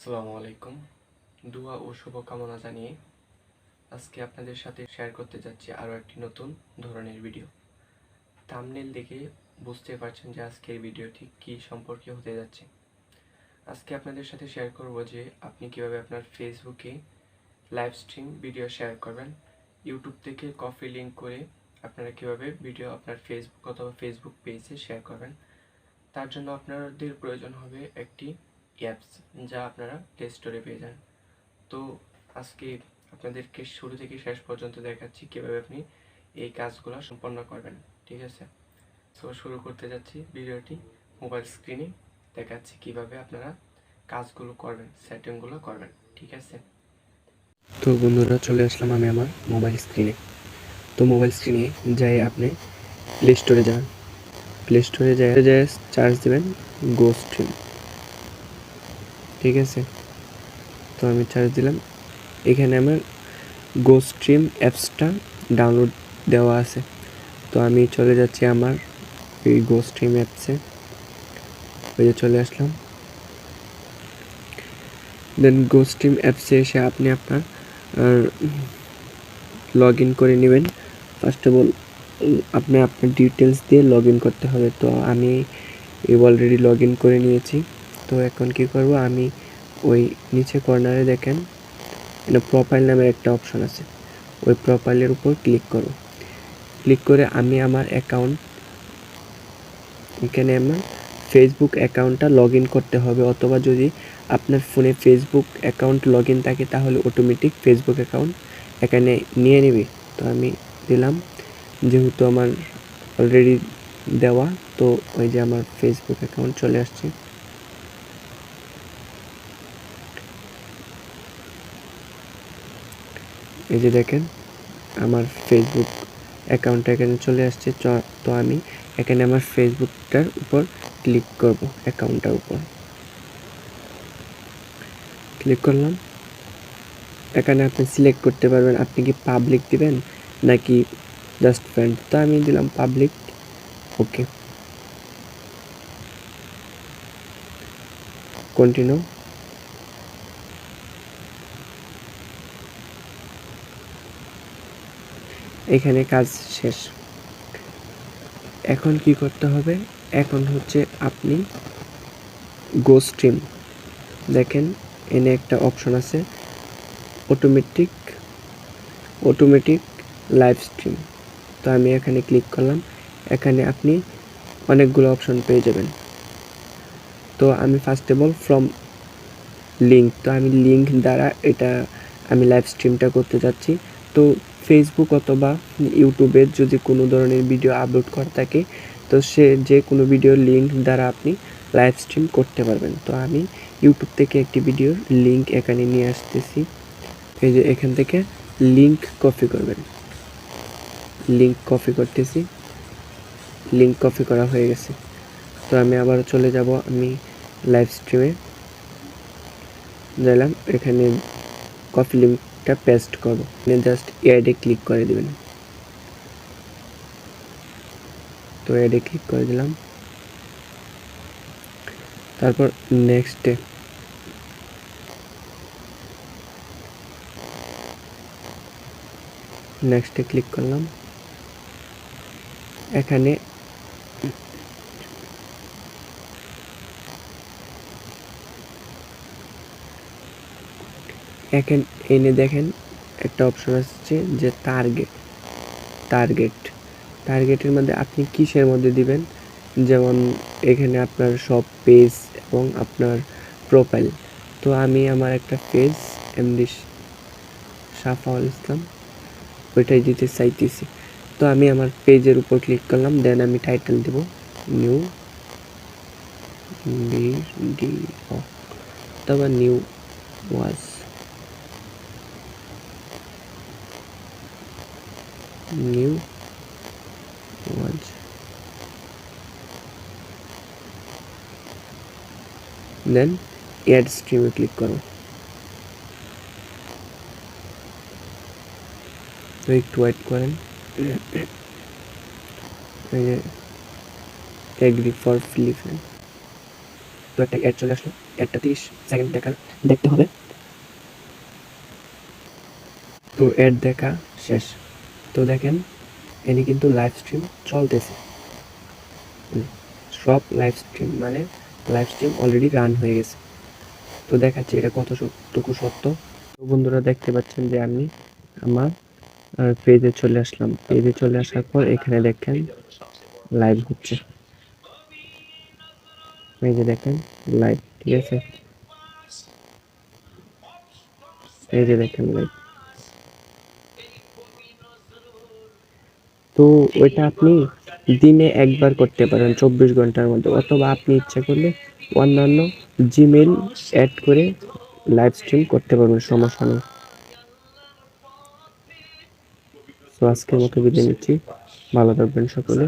আসসালামু আলাইকুম। দোয়া ও শুভকামনা জানিয়ে আজকে আপনাদের সাথে শেয়ার করতে যাচ্ছি আরও একটি নতুন ধরনের ভিডিও। থাম্বনেল দেখে বুঝতে পারছেন যে আজকের ভিডিওটি কী সম্পর্কে হতে যাচ্ছে। আজকে আপনাদের সাথে শেয়ার করব যে আপনি কিভাবে আপনার ফেসবুকে লাইভ স্ট্রিম ভিডিও শেয়ার করবেন। ইউটিউব থেকে কপি লিঙ্ক করে আপনারা কিভাবে ভিডিও আপনার ফেসবুক অথবা ফেসবুক পেজে শেয়ার করবেন। তার জন্য আপনাদের প্রয়োজন হবে একটি অ্যাপস, যা আপনারা প্লে স্টোরে পেয়ে যান। তো আজকে আপনাদেরকে শুরু থেকে শেষ পর্যন্ত দেখাচ্ছি কীভাবে আপনি এই কাজগুলো সম্পন্ন করবেন। ঠিক আছে, তো শুরু করতে যাচ্ছি ভিডিওটি। মোবাইল স্ক্রিনে দেখাচ্ছি কিভাবে আপনারা কাজগুলো করবেন, সেটিংগুলো করবেন। ঠিক আছে, তো বন্ধুরা চলে আসলাম আমি আমার মোবাইল স্ক্রিনে। তো মোবাইল স্ক্রিনে যাই আপনি প্লে স্টোরে যান। প্লে স্টোরে যাই চার্জ দেবেন গো স্ট্রিম। ঠিক আছে, তো আমি চার্জ দিলাম। এখানে আমার গো স্ট্রিম অ্যাপসটা ডাউনলোড দেওয়া আছে। তো আমি চলে যাচ্ছি আমার এই গো স্ট্রিম অ্যাপসে। ওই যে চলে আসলাম। দেন গো স্ট্রিম অ্যাপসে এসে আপনি আপনার লগ ইন করে নেবেন। ফার্স্ট অফ অল আপনি আপনার ডিটেলস দিয়ে লগ ইন করতে হবে। তো আমি অলরেডি লগ ইন করে নিয়েছি। তো এখন কি করব, আমি ওই নিচে কর্নারে দেখেন প্রোফাইল নামের একটা অপশন আছে, ওই প্রোফাইলের উপর ক্লিক করব। ক্লিক করে আমি আমার অ্যাকাউন্ট, এখানে আমার ফেসবুক অ্যাকাউন্টটা লগ ইন করতে হবে, অথবা যদি আপনার ফোনে ফেসবুক অ্যাকাউন্ট লগ ইন থাকে তাহলে অটোমেটিক ফেসবুক অ্যাকাউন্ট এখানে নিয়ে নেবে। তো আমি দিলাম, যেহেতু আমার অলরেডি দেওয়া, তো ওই যে আমার ফেসবুক অ্যাকাউন্ট চলে আসছে। এই যে দেখেন আমার ফেসবুক অ্যাকাউন্টটা এখানে চলে আসছে। তো আমি এখানে আমার ফেসবুকটার উপর ক্লিক করব, অ্যাকাউন্টটার উপর ক্লিক করলাম। এখানে আপনি সিলেক্ট করতে পারবেন আপনি কি পাবলিক দিবেন নাকি জাস্ট ফ্রেন্ড। তো আমি দিলাম পাবলিক। ওকে, কন্টিনিউ। এখানে কাজ শেষ। এখন কি করতে হবে, এখন হচ্ছে আপনি গো স্ট্রিম দেখেন এনে একটা অপশন আছে অটোমেটিক লাইভ স্ট্রিম। তো আমি এখানে ক্লিক করলাম। এখানে আপনি অনেকগুলো অপশন পেয়ে যাবেন। তো আমি first of all from link, তো আমি লিঙ্ক দ্বারা এটা আমি লাইভ স্ট্রিমটা করতে যাচ্ছি। তো ফেসবুক অথবা ইউটিউবে যদি কোনো ধরনের ভিডিও আপলোড করা থাকে, তো সে যে কোনো ভিডিওর লিঙ্ক দ্বারা আপনি লাইভ স্ট্রিম করতে পারবেন। তো আমি ইউটিউব থেকে একটি ভিডিওর লিঙ্ক এখানে নিয়ে আসতেছি। এই যে এখান থেকে লিঙ্ক কপি করবেন, লিঙ্ক কপি করতেছি। লিঙ্ক কপি করা হয়ে গেছে। তো আমি আবার চলে যাব, আমি লাইভ স্ট্রিমে গেলাম, এখানে কপি লিঙ্কটা পেস্ট করব। জাস্ট অ্যাডে ক্লিক করে দেবেন। তো অ্যাডে ক্লিক করে দিলাম। তারপর নেক্সটে ক্লিক করলাম। এখানে এনে দেখেন একটা অপশন আসছে যে টার্গেটের মধ্যে আপনি কিসের মধ্যে দিবেন, যেমন এখানে আপনার সব পেজ এবং আপনার প্রোফাইল। তো আমি আমার একটা পেজ এমডি সাফাউল ইসলাম ওইটাই দিতে চাইতেছি। তো আমি আমার পেজের উপর ক্লিক করলাম। দেন আমি টাইটেল দেব নিউ ভিডিও অথবা নিউ ওয়াজ দেন অ্যাড স্ট্রিমে ক্লিক করো। তো একটু ওয়েট করেন। Agree for Philippine. তো একটা অ্যাড চলে আসলো, অ্যাডটা 30 সেকেন্ড দেখতে হবে। তো অ্যাড দেখা শেষ। তো দেখেন এনে কিন্তু লাইভ স্ট্রিম চলতেছে। সব লাইভ স্ট্রিম মানে লাইভ স্ট্রিম অলরেডি রান হয়ে গেছে। তো দেখাচ্ছি এটা কতটুকু সত্য। তো বন্ধুরা দেখতে পাচ্ছেন যে আমি আমার পেজে চলে আসলাম। পেজে চলে আসার পর এখানে দেখেন লাইভ হচ্ছে, এই যে দেখেন লাইভ, ঠিক আছে, এই যে দেখেন লাইভ। তো ওইটা আপনি দিনে একবার করতে পারেন 24 ঘন্টার মধ্যে, অথবা আপনি ইচ্ছা করলে অন্যান্য জিমেইল অ্যাড করে লাইভ স্ট্রিম করতে পারবেন, সমস্যা নেই। তো আজকের মতো বিদায় নিচ্ছি, ভালো থাকবেন সকলে।